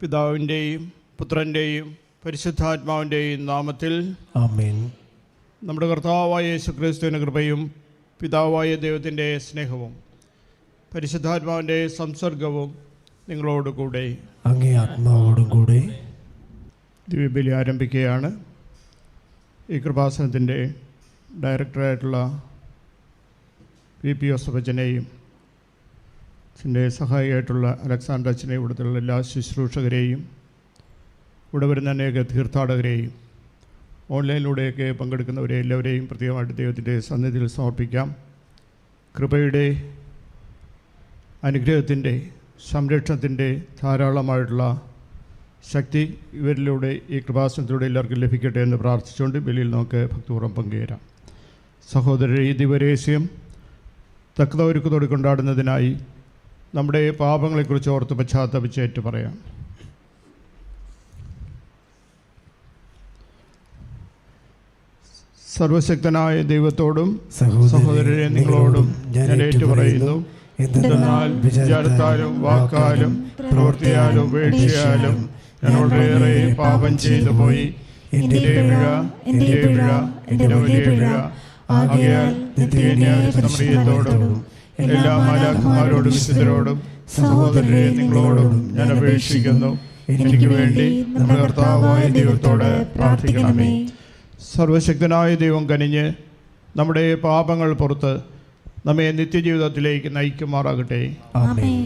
പിതാവിൻ്റെയും പുത്രൻ്റെയും പരിശുദ്ധാത്മാവിൻ്റെയും നാമത്തിൽ ആമേൻ. നമ്മുടെ കർത്താവായ യേശുക്രിസ്തുവിൻ്റെ കൃപയും പിതാവായ ദൈവത്തിൻ്റെ സ്നേഹവും പരിശുദ്ധാത്മാവിൻ്റെ സംസർഗവും നിങ്ങളോടുകൂടെ അങ്ങേ ആത്മാവോടും കൂടെ. ദിവ്യബലി ആരംഭിക്കുകയാണ്. ഈ കൃപാസനത്തിൻ്റെ ഡയറക്ടറായിട്ടുള്ള പി യോസഫച്ചനെയും അച്ഛൻ്റെ സഹായിയായിട്ടുള്ള അലക്സാണ്ടർ അച്ഛനെയും ഇവിടുത്തെ എല്ലാ ശുശ്രൂഷകരെയും ഇവിടെ വരുന്ന അനേക തീർത്ഥാടകരെയും ഓൺലൈനിലൂടെയൊക്കെ പങ്കെടുക്കുന്നവരെ എല്ലാവരെയും പ്രത്യേകമായിട്ട് ദൈവത്തിൻ്റെ സന്നിധിയിൽ സമർപ്പിക്കാം. കൃപയുടെ അനുഗ്രഹത്തിൻ്റെ സംരക്ഷണത്തിൻ്റെ ധാരാളമായിട്ടുള്ള ശക്തി ഇവരിലൂടെ ഈ കൃപാസനത്തിലൂടെ എല്ലാവർക്കും ലഭിക്കട്ടെ എന്ന് പ്രാർത്ഥിച്ചുകൊണ്ട് ബലിയിൽ നമുക്ക് ഭക്തിപൂർവ്വം പങ്കുചേരാം. സഹോദരരെ, ഈ ദിവരേസ്യം തക്കതൊരുക്കത്തോടെ കൊണ്ടാടുന്നതിനായി നമ്മുടെ പാപങ്ങളെക്കുറിച്ച് ഓർത്ത് പശ്ചാത്തപിച്ചേറ്റ് പറയാം. സർവശക്തനായ ദൈവത്തോടും സഹോദരരെ നിങ്ങളോടും ഞാൻ ഏറ്റുപറയുന്നു, എന്തെന്നാൽ വിചാരത്താലും വാക്കാലും പ്രവൃത്തിയാലും ഉപേക്ഷയാലും ഞാനോടേറെ പാപം ചെയ്തു പോയി. എൻ്റെ വലിയ പിഴ. ആകയാൽ നിത്യന്യായസമയത്തോടും എല്ലാ മാലാഖമാരോടും വിശുദ്ധരോടും സഹോദരരെ നിങ്ങളോടും ഞാൻ അപേക്ഷിക്കുന്നു, എനിക്ക് വേണ്ടി നമ്മുടെ കർത്താവായ ദൈവത്തോട് പ്രാർത്ഥിക്കണമേ. സർവശക്തനായ ദൈവം കനിഞ്ഞ് നമ്മുടെ പാപങ്ങൾ പുറത്ത് നമ്മെ നിത്യജീവിതത്തിലേക്ക് നയിക്കുമാറാകട്ടെ. ആമേൻ.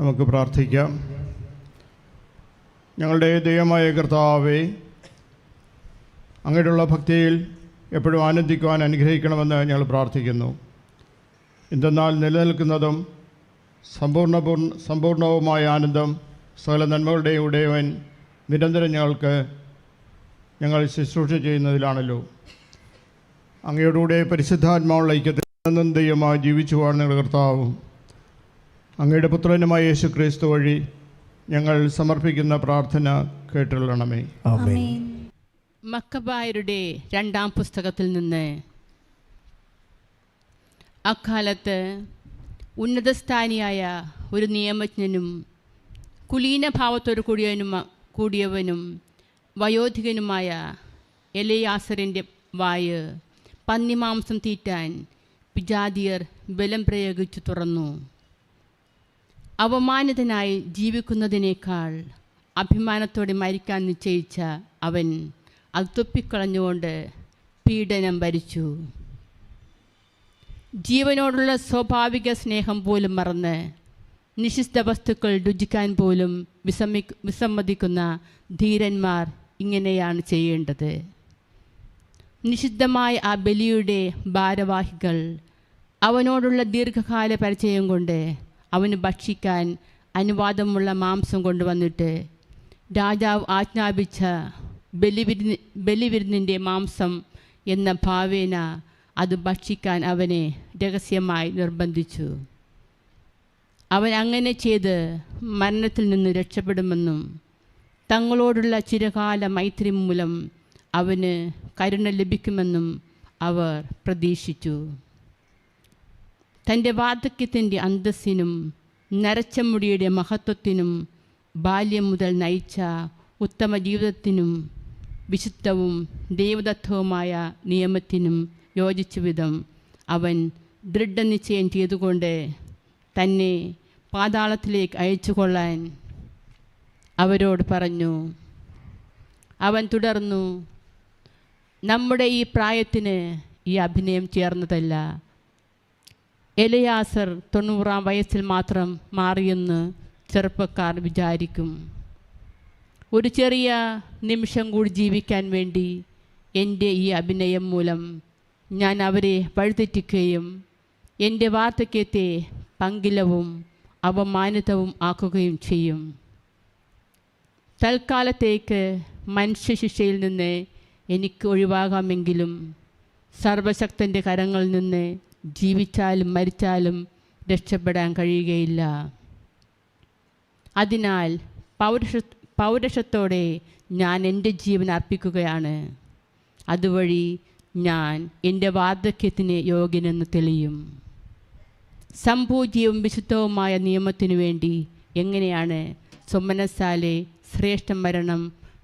നമുക്ക് പ്രാർത്ഥിക്കാം. ഞങ്ങളുടെ ദൈവമായ കർത്താവേ, അങ്ങനെയുള്ള ഭക്തിയിൽ എപ്പോഴും ആനന്ദിക്കുവാൻ അനുഗ്രഹിക്കണമെന്ന് ഞങ്ങൾ പ്രാർത്ഥിക്കുന്നു. എന്തെന്നാൽ നിലനിൽക്കുന്നതും സമ്പൂർണവുമായ ആനന്ദം സകല നന്മകളുടെയും ഉടയവൻ നിരന്തരം ഞങ്ങൾ ശുശ്രൂഷ ചെയ്യുന്നതിലാണല്ലോ. അങ്ങയോടുകൂടെ പരിശുദ്ധാത്മാവുള്ള ഐക്യത്തിൽ ദൈവമായി ജീവിച്ചു വാഴുന്ന കർത്താവും അങ്ങയുടെ പുത്രനുമായ യേശുക്രിസ്തു വഴി ഞങ്ങൾ സമർപ്പിക്കുന്ന പ്രാർത്ഥന കേട്ടുകൊള്ളണമേ. ആമേൻ. മക്കബായരുടെ 2-ാം പുസ്തകത്തിൽ നിന്ന്. അക്കാലത്ത് ഉന്നതസ്ഥാനിയായ ഒരു നിയമജ്ഞനും കുലീനഭാവത്തോടു കൂടിയവനും വയോധികനുമായ എലയാസറിൻ്റെ വായ് പന്നിമാംസം തീറ്റാൻ വിജാതിയർ ബലം പ്രയോഗിച്ചു തുറന്നു. അവമാനിതനായി ജീവിക്കുന്നതിനേക്കാൾ അഭിമാനത്തോടെ മരിക്കാൻ നിശ്ചയിച്ച അവൻ അത് തുപ്പിക്കളഞ്ഞുകൊണ്ട് പീഡനം ഭരിച്ചു. ജീവനോടുള്ള സ്വാഭാവിക സ്നേഹം പോലും മറന്ന് നിഷിദ്ധ വസ്തുക്കൾ രുചിക്കാൻ പോലും വിസമ്മതിക്കുന്ന ധീരന്മാർ ഇങ്ങനെയാണ് ചെയ്യേണ്ടത്. നിഷിദ്ധമായ ആ ബലിയുടെ ഭാരവാഹികൾ അവനോടുള്ള ദീർഘകാല പരിചയം കൊണ്ട് അവന് ഭക്ഷിക്കാൻ അനുവാദമുള്ള മാംസം കൊണ്ടുവന്നിട്ട് രാജാവ് ആജ്ഞാപിച്ച ബലിവിരുന്നിൻ്റെ മാംസം എന്ന ഭാവേന അത് ഭക്ഷിക്കാൻ അവനെ രഹസ്യമായി നിർബന്ധിച്ചു. അവൻ അങ്ങനെ ചെയ്ത് മരണത്തിൽ നിന്ന് രക്ഷപ്പെടുമെന്നും തങ്ങളോടുള്ള ചിരകാല മൈത്രി മൂലം അവന് കരുണ ലഭിക്കുമെന്നും അവർ പ്രതീക്ഷിച്ചു. തൻ്റെ വാർദ്ധക്യത്തിൻ്റെ അന്തസ്സിനും നരച്ച മുടിയുടെ മഹത്വത്തിനും ബാല്യം മുതൽ നയിച്ച ഉത്തമ ജീവിതത്തിനും വിശുദ്ധവും ദൈവദത്തവുമായ നിയമത്തിനും യോജിച്ച വിധം അവൻ ദൃഢനിശ്ചയം ചെയ്തുകൊണ്ട് തന്നെ പാതാളത്തിലേക്ക് അയച്ചുകൊള്ളാൻ അവരോട് പറഞ്ഞു. അവൻ തുടർന്നു, നമ്മുടെ ഈ പ്രായത്തിന് ഈ അഭിനയം ചേർന്നതല്ല. എലയാസർ 90-ാം വയസ്സിൽ മാത്രം മാറിയെന്ന് ചെറുപ്പക്കാർ വിചാരിക്കും. ഒരു ചെറിയ നിമിഷം കൂടി ജീവിക്കാൻ വേണ്ടി എൻ്റെ ഈ അഭിനയം മൂലം ഞാൻ അവരെ വഴിതെറ്റിക്കുകയും എൻ്റെ വാർദ്ധക്യത്തെ പങ്കിലവും അപമാനിതവും ആക്കുകയും ചെയ്യും. തൽക്കാലത്തേക്ക് മനുഷ്യശിക്ഷയിൽ നിന്ന് എനിക്ക് ഒഴിവാകാമെങ്കിലും സർവശക്തൻ്റെ കരങ്ങളിൽ നിന്ന് ജീവിച്ചാലും മരിച്ചാലും രക്ഷപ്പെടാൻ കഴിയുകയില്ല. അതിനാൽ പൗരുഷത്തോടെ ഞാൻ എൻ്റെ ജീവൻ അർപ്പിക്കുകയാണ്. അതുവഴി ഞാൻ എൻ്റെ വാർദ്ധക്യത്തിന് യോഗ്യനെന്ന് തെളിയും. സംപൂജ്യവും വിശുദ്ധവുമായ നിയമത്തിനു വേണ്ടി എങ്ങനെയാണ് സ്വമനസ്സാലെ ശ്രേഷ്ഠ മരണം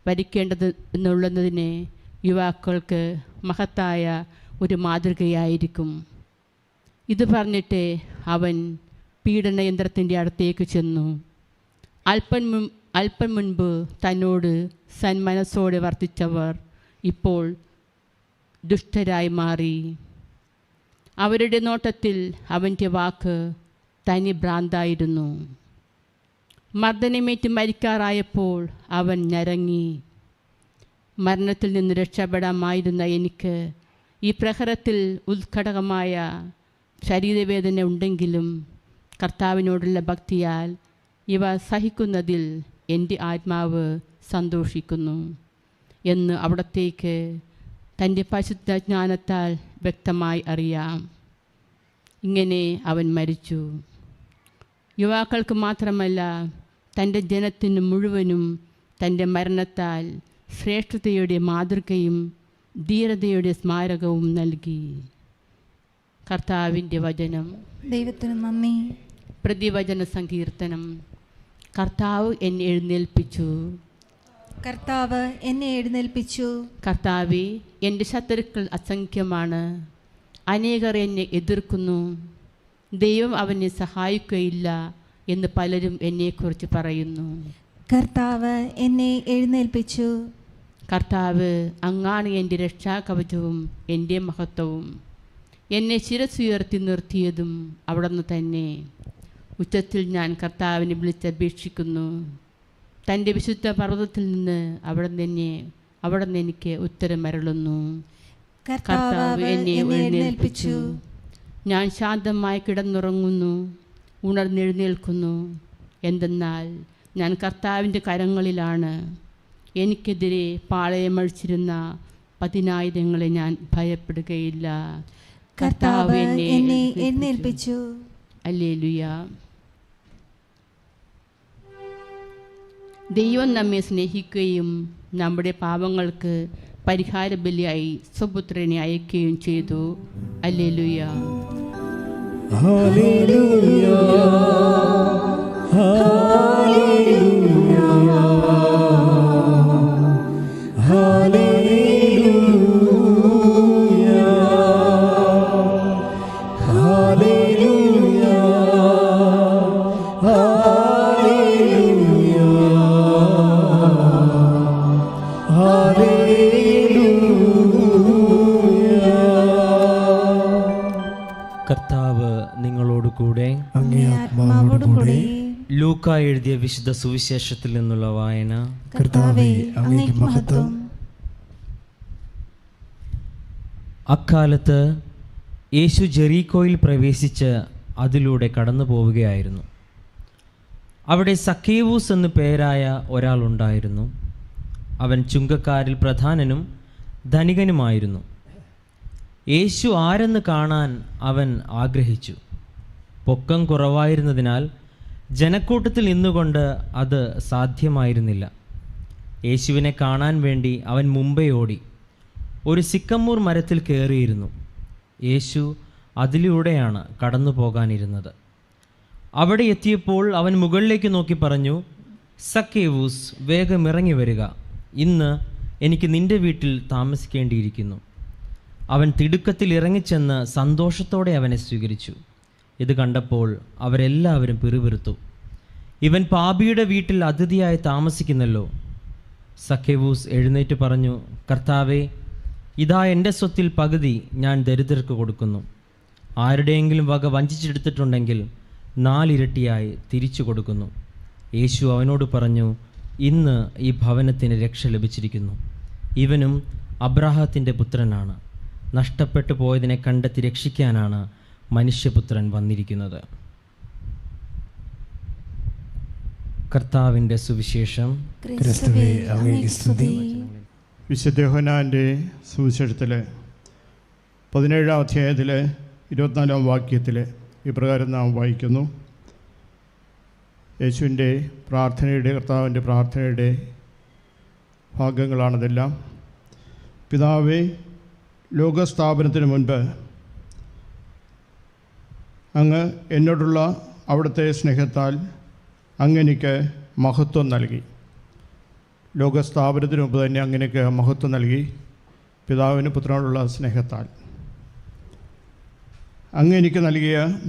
വരിക്കേണ്ടത് എന്നുള്ളതിന് യുവാക്കൾക്ക് മഹത്തായ ഒരു മാതൃകയായിരിക്കും. ഇത് പറഞ്ഞിട്ട് അവൻ പീഡനയന്ത്രത്തിൻ്റെ അടുത്തേക്ക് ചെന്നു. അല്പം മുൻപ് തന്നോട് സന്മനസ്സോടെ വർത്തിച്ചവർ ഇപ്പോൾ ദുഷ്ടരായി മാറി. അവരുടെ നോട്ടത്തിൽ അവൻ്റെ വാക്ക് തനി ഭ്രാന്തായിരുന്നു. മർദ്ദനമേറ്റ് മരിക്കാറായപ്പോൾ അവൻ ഞരങ്ങി. മരണത്തിൽ നിന്ന് രക്ഷപ്പെടാമായിരുന്ന എനിക്ക് ഈ പ്രഹരത്തിൽ ഉത്കടകമായ ശരീരവേദന ഉണ്ടെങ്കിലും കർത്താവിനോടുള്ള ഭക്തിയാൽ ഇവ സഹിക്കുന്നതിൽ എൻ്റെ ആത്മാവ് സന്തോഷിക്കുന്നു എന്ന് അവിടത്തേക്ക് തൻ്റെ പരിശുദ്ധ ജ്ഞാനത്താൽ വ്യക്തമായി അറിയാം. ഇങ്ങനെ അവൻ മരിച്ചു. യുവാക്കൾക്ക് മാത്രമല്ല തൻ്റെ ജനത്തിന് മുഴുവനും തൻ്റെ മരണത്താൽ ശ്രേഷ്ഠതയുടെ മാതൃകയും ധീരതയുടെ സ്മാരകവും നൽകി. കർത്താവിൻ്റെ വചനം. ദൈവത്തിന് നന്ദി. പ്രതിവചന സങ്കീർത്തനം. കർത്താവ് എന്നെ എഴുന്നേൽപ്പിച്ചു. കർത്താവ് എന്നെ എഴുന്നേൽപ്പിച്ചു. കർത്താവേ, എൻ്റെ ശത്രുക്കൾ അസംഖ്യമാണ്. അനേകർ എന്നെ എതിർക്കുന്നു. ദൈവം അവനെ സഹായിക്കുകയില്ല എന്ന് പലരും എന്നെക്കുറിച്ച് പറയുന്നു. കർത്താവ് എന്നെ എഴുന്നേൽപ്പിച്ചു. കർത്താവ്, അങ്ങാണ് എൻ്റെ രക്ഷാകവചവും എൻ്റെ മഹത്വവും. എന്നെ ശിരസ്സുയർത്തി നിർത്തിയതും അവിടുന്ന് തന്നെ. ഉച്ചത്തിൽ ഞാൻ കർത്താവിനെ വിളിച്ചപേക്ഷിക്കുന്നു. തൻ്റെ വിശുദ്ധ പർവ്വതത്തിൽ നിന്ന് അവിടുന്ന് എനിക്ക് ഉത്തരമരുളുന്നു. കർത്താവ് എന്നെ എഴുന്നേൽപ്പിച്ചു. ഞാൻ ശാന്തമായി കിടന്നുറങ്ങുന്നു, ഉണർന്നെഴുന്നേൽക്കുന്നു. എന്തെന്നാൽ ഞാൻ കർത്താവിൻ്റെ കരങ്ങളിലാണ്. എനിക്കെതിരെ പാളയമഴിച്ചിരുന്ന 10,000 ഞാൻ ഭയപ്പെടുകയില്ല. കർത്താവ് എന്നെ എഴുന്നേൽപ്പിച്ചു. ഹല്ലേലൂയ. ദൈവം നമ്മെ സ്നേഹിക്കുകയും നമ്മുടെ പാപങ്ങൾക്ക് പരിഹാര ബലിയായി സ്വപുത്രനെ അയക്കുകയും ചെയ്തു. ഹല്ലേലൂയ. ഹല്ലേലൂയ. ഹല്ലേലൂയ. ഹല്ലേലൂയ. കർത്താവ് നിങ്ങളോട് കൂടെ. അങ്ങേ ആത്മാവോടുകൂടെ. ലൂക്ക എഴുതിയ വിശുദ്ധ സുവിശേഷത്തിൽ നിന്നുള്ള വായന. കർത്താവേ, അങ്ങേക്ക് മഹത്വം. അക്കാലത്ത് യേശു ജെറീക്കോയിൽ പ്രവേശിച്ച് അതിലൂടെ കടന്നു പോവുകയായിരുന്നു. അവിടെ സക്കേവൂസ് എന്നു പേരായ ഒരാളുണ്ടായിരുന്നു. അവൻ ചുങ്കക്കാരിൽ പ്രധാനനും ധനികനുമായിരുന്നു. യേശു ആരെന്ന് കാണാൻ അവൻ ആഗ്രഹിച്ചു. പൊക്കം കുറവായിരുന്നതിനാൽ ജനക്കൂട്ടത്തിൽ നിന്നുകൊണ്ട് അത് സാധ്യമായിരുന്നില്ല. യേശുവിനെ കാണാൻ വേണ്ടി അവൻ മുമ്പേ ഓടി ഒരു സിക്കമ്മൂർ മരത്തിൽ കയറിയിരുന്നു. യേശു അതിലൂടെയാണ് കടന്നു പോകാനിരുന്നത്. അവിടെ എത്തിയപ്പോൾ അവൻ മുകളിലേക്ക് നോക്കി പറഞ്ഞു, സക്കേവൂസ്, വേഗം ഇറങ്ങി വരിക, ഇന്ന് എനിക്ക് നിന്റെ വീട്ടിൽ താമസിക്കേണ്ടിയിരിക്കുന്നു. അവൻ തിടുക്കത്തിൽ ഇറങ്ങിച്ചെന്ന് സന്തോഷത്തോടെ അവനെ സ്വീകരിച്ചു. ഇത് കണ്ടപ്പോൾ അവരെല്ലാവരും പിറുപിറുത്തു. ഇവൻ പാപിയുടെ വീട്ടിൽ അതിഥിയായി താമസിക്കുന്നല്ലോ. സക്കേവൂസ് എഴുന്നേറ്റ് പറഞ്ഞു, കർത്താവേ, ഇതാ എൻ്റെ സ്വത്തിൽ പകുതി ഞാൻ ദരിദ്രർക്ക് കൊടുക്കുന്നു. ആരുടെയെങ്കിലും വക വഞ്ചിച്ചെടുത്തിട്ടുണ്ടെങ്കിൽ 4 ഇരട്ടിയായി തിരിച്ചു കൊടുക്കുന്നു. യേശു അവനോട് പറഞ്ഞു, ഇന്ന് ഈ ഭവനത്തിന് രക്ഷ ലഭിച്ചിരിക്കുന്നു. ഇവനും അബ്രാഹത്തിൻ്റെ പുത്രനാണ്. നഷ്ടപ്പെട്ടു പോയതിനെ കണ്ടെത്തി രക്ഷിക്കാനാണ് മനുഷ്യപുത്രൻ വന്നിരിക്കുന്നത്. കർത്താവിൻ്റെ സുവിശേഷം. ക്രിസ്തുവേ, അങ്ങേക്ക് സ്തുതി. വിശുദ്ധ യോഹന്നാൻ്റെ സുവിശേഷത്തിൽ 17-ാം അധ്യായത്തിൽ 24-ാം വാക്യത്തിൽ ഇപ്രകാരം നാം വായിക്കുന്നു. യേശുവിൻ്റെ പ്രാർത്ഥനയുടെ, കർത്താവിൻ്റെ പ്രാർത്ഥനയുടെ ഭാഗങ്ങളാണിതെല്ലാം. പിതാവേ, ലോകസ്ഥാപനത്തിന് മുൻപ് അങ്ങ് എന്നോടുള്ള അവിടുത്തെ സ്നേഹത്താൽ അങ്ങെനിക്ക് മഹത്വം നൽകി. ലോകസ്ഥാപനത്തിന് മുമ്പ് തന്നെ അങ്ങനെയൊക്കെ മഹത്വം നൽകി. പിതാവിന് പുത്രനോടുള്ള സ്നേഹത്താൽ അങ്ങ് എനിക്ക്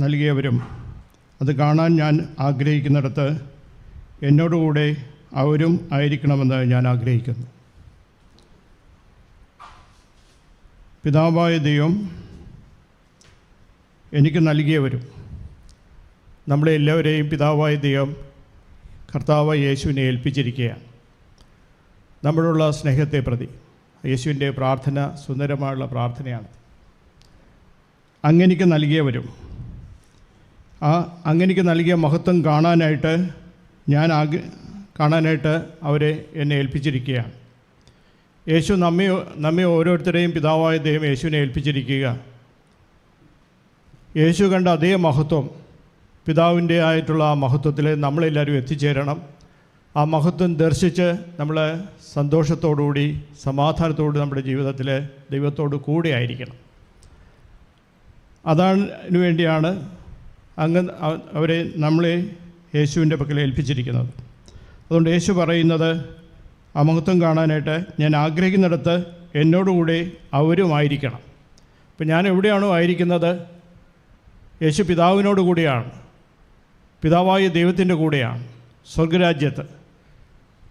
നൽകിയവരും അത് കാണാൻ ഞാൻ ആഗ്രഹിക്കുന്നിടത്ത് എന്നോടുകൂടെ അവരും ആയിരിക്കണമെന്ന് ഞാൻ ആഗ്രഹിക്കുന്നു. പിതാവായ ദൈവം എനിക്ക് നൽകിയവരും, നമ്മളെ എല്ലാവരെയും പിതാവായ ദൈവം കർത്താവായ യേശുവിനെ ഏൽപ്പിച്ചിരിക്കുകയാണ്. നമ്മളോടുള്ള സ്നേഹത്തെ പ്രതി യേശുവിൻ്റെ പ്രാർത്ഥന സുന്ദരമായുള്ള പ്രാർത്ഥനയാണ്. അങ്ങെനിക്ക് നൽകിയവരും, ആ അങ്ങെനിക്ക് നൽകിയ മഹത്വം കാണാനായിട്ട് കാണാനായിട്ട് അവരെ എന്നെ ഏൽപ്പിച്ചിരിക്കുകയാണ്. യേശു നമ്മെ ഓരോരുത്തരെയും പിതാവായ ദൈവം യേശുവിനെ ഏൽപ്പിച്ചിരിക്കുക. യേശു കണ്ട അതേ മഹത്വം, പിതാവിൻ്റെ ആയിട്ടുള്ള ആ മഹത്വത്തിൽ നമ്മളെല്ലാവരും എത്തിച്ചേരണം. ആ മഹത്വം ദർശിച്ച് നമ്മൾ സന്തോഷത്തോടുകൂടി സമാധാനത്തോടുകൂടി നമ്മുടെ ജീവിതത്തിൽ ദൈവത്തോട് കൂടെ ആയിരിക്കണം. അതിനു വേണ്ടിയാണ് നമ്മളെ യേശുവിൻ്റെ പക്കൽ ഏൽപ്പിച്ചിരിക്കുന്നത്. അതുകൊണ്ട് യേശു പറയുന്നത്, ആ മഹത്വം കാണാനായിട്ട് ഞാൻ ആഗ്രഹിക്കുന്നിടത്ത് എന്നോടുകൂടെ അവരുമായിരിക്കണം. ഇപ്പം ഞാൻ എവിടെയാണോ ആയിരിക്കുന്നത്, യേശു പിതാവിനോട് കൂടിയാണ്, പിതാവായ ദൈവത്തിൻ്റെ കൂടെയാണ് സ്വർഗരാജ്യത്ത്.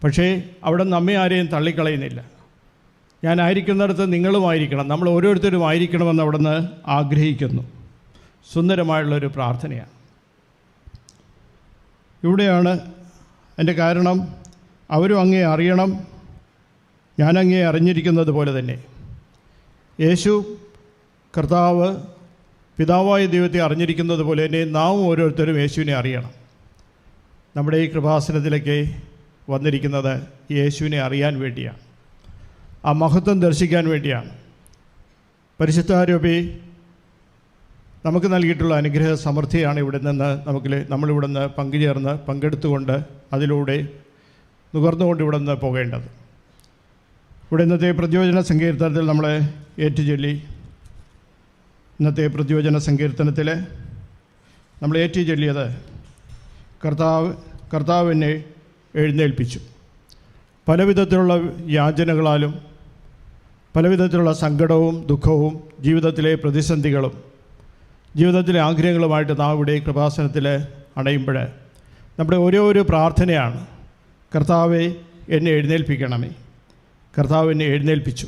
പക്ഷേ അവിടെ നമ്മെ ആരെയും തള്ളിക്കളയുന്നില്ല. ഞാൻ ആയിരിക്കുന്നിടത്ത് നിങ്ങളുമായിരിക്കണം, നമ്മൾ ഓരോരുത്തരും ആയിരിക്കണമെന്ന് അവിടെ നിന്ന് ആഗ്രഹിക്കുന്നു. സുന്ദരമായുള്ളൊരു പ്രാർത്ഥനയാണ്. ഇവിടെയാണ് എൻ്റെ കാരണം, അവരും അങ്ങേ അറിയണം, ഞാൻ അങ്ങേ അറിഞ്ഞിരിക്കുന്നത് പോലെ തന്നെ. യേശു കർത്താവ് പിതാവായ ദൈവത്തെ അറിഞ്ഞിരിക്കുന്നത് പോലെ തന്നെ നാം ഓരോരുത്തരും യേശുവിനെ അറിയണം. നമ്മുടെ ഈ കൃപാസനത്തിലേക്ക് വന്നിരിക്കുന്നത് യേശുവിനെ അറിയാൻ വേണ്ടിയാണ്, ആ മഹത്വം ദർശിക്കാൻ വേണ്ടിയാണ്. പരിശുദ്ധാരൂപി നമുക്ക് നൽകിയിട്ടുള്ള അനുഗ്രഹ സമൃദ്ധിയാണ് ഇവിടെ നിന്ന് നമ്മളിവിടെ നിന്ന് പങ്കെടുത്തുകൊണ്ട് അതിലൂടെ നുകർന്നുകൊണ്ട് ഇവിടെ നിന്ന് പോകേണ്ടത്. ഇവിടെ ഇന്നത്തെ പ്രദ്യോജന സങ്കീർത്തനത്തിൽ നമ്മളെ ഏറ്റുചൊല്ലി, ഇന്നത്തെ പ്രദ്യോജന സങ്കീർത്തനത്തിൽ നമ്മൾ ഏറ്റുചൊല്ലിയത് കർത്താവ് എന്നെ എഴുന്നേൽപ്പിച്ചു. പലവിധത്തിലുള്ള യാചനകളാലും പലവിധത്തിലുള്ള സങ്കടവും ദുഃഖവും ജീവിതത്തിലെ പ്രതിസന്ധികളും ജീവിതത്തിലെ ആഗ്രഹങ്ങളുമായിട്ട് നാം ഇവിടെ കൃപാസനത്തിൽ അണയുമ്പോൾ നമ്മുടെ ഓരോ പ്രാർത്ഥനയാണ്, കർത്താവെ എന്നെ എഴുന്നേൽപ്പിക്കണമേ, കർത്താവ് എന്നെ എഴുന്നേൽപ്പിച്ചു.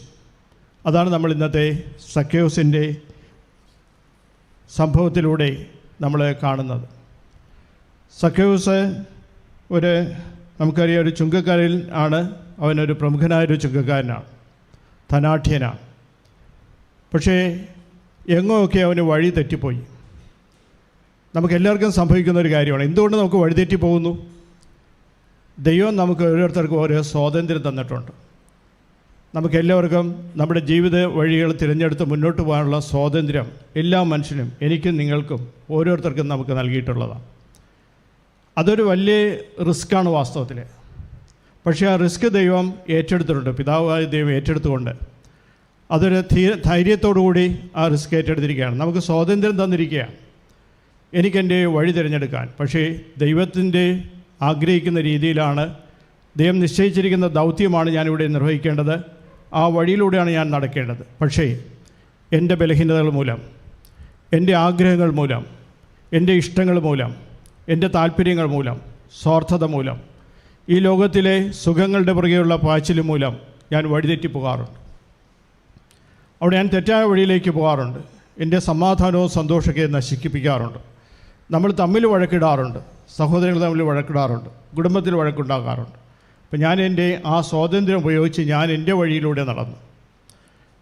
അതാണ് നമ്മൾ ഇന്നത്തെ സക്കേവൂസിൻ്റെ സംഭവത്തിലൂടെ നമ്മൾ കാണുന്നത്. സക്കേവൂസ് നമുക്കറിയാം ഒരു ചുങ്കക്കാരിൽ ആണ്. അവനൊരു പ്രമുഖനായൊരു ചുങ്കക്കാരനാണ്, ധനാഢ്യനാണ്. പക്ഷേ എങ്ങോക്കെ അവന് വഴി തെറ്റിപ്പോയി. നമുക്കെല്ലാവർക്കും സംഭവിക്കുന്ന ഒരു കാര്യമാണ്. എന്തുകൊണ്ട് നമുക്ക് വഴിതെറ്റി പോകുന്നു? ദൈവം നമുക്ക് ഓരോരുത്തർക്കും ഓരോ സ്വാതന്ത്ര്യം തന്നിട്ടുണ്ട്. നമുക്കെല്ലാവർക്കും നമ്മുടെ ജീവിത വഴികൾ തിരഞ്ഞെടുത്ത് മുന്നോട്ട് പോകാനുള്ള സ്വാതന്ത്ര്യം എല്ലാ മനുഷ്യനും, എനിക്കും നിങ്ങൾക്കും ഓരോരുത്തർക്കും നമുക്ക് നൽകിയിട്ടുള്ളതാണ്. അതൊരു വലിയ റിസ്ക്കാണ് വാസ്തവത്തിൽ. പക്ഷേ ആ റിസ്ക് ദൈവം ഏറ്റെടുത്തിട്ടുണ്ട്. പിതാവായ ദൈവം ഏറ്റെടുത്തുകൊണ്ട് അതൊരു ധൈര്യത്തോടുകൂടി ആ റിസ്ക് ഏറ്റെടുത്തിരിക്കുകയാണ്. നമുക്ക് സ്വാതന്ത്ര്യം തന്നിരിക്കുകയാണ് എനിക്കെൻ്റെ വഴി തിരഞ്ഞെടുക്കാൻ. പക്ഷേ ദൈവത്തിൻ്റെ ആഗ്രഹിക്കുന്ന രീതിയിലാണ്, ദൈവം നിശ്ചയിച്ചിരിക്കുന്ന ദൗത്യമാണ് ഞാനിവിടെ നിർവഹിക്കേണ്ടത്. ആ വഴിയിലൂടെയാണ് ഞാൻ നടക്കേണ്ടത്. പക്ഷേ എൻ്റെ ബലഹീനതകൾ മൂലം, എൻ്റെ ആഗ്രഹങ്ങൾ മൂലം, എൻ്റെ ഇഷ്ടങ്ങൾ മൂലം, എൻ്റെ താല്പര്യങ്ങൾ മൂലം, സ്വാർത്ഥത മൂലം, ഈ ലോകത്തിലെ സുഖങ്ങളുടെ പുറകെയുള്ള പാച്ചിൽ മൂലം ഞാൻ വഴിതെറ്റി പോകാറുണ്ട്. അവിടെ ഞാൻ തെറ്റായ വഴിയിലേക്ക് പോകാറുണ്ട്. എൻ്റെ സമാധാനവും സന്തോഷമൊക്കെ നശിപ്പിക്കാറുണ്ട്. നമ്മൾ തമ്മിൽ വഴക്കിടാറുണ്ട്, സഹോദരങ്ങൾ തമ്മിൽ വഴക്കിടാറുണ്ട്, കുടുംബത്തിൽ വഴക്കുണ്ടാക്കാറുണ്ട്. അപ്പം ഞാൻ എൻ്റെ ആ സ്വാതന്ത്ര്യം ഉപയോഗിച്ച് ഞാൻ എൻ്റെ വഴിയിലൂടെ നടന്നു,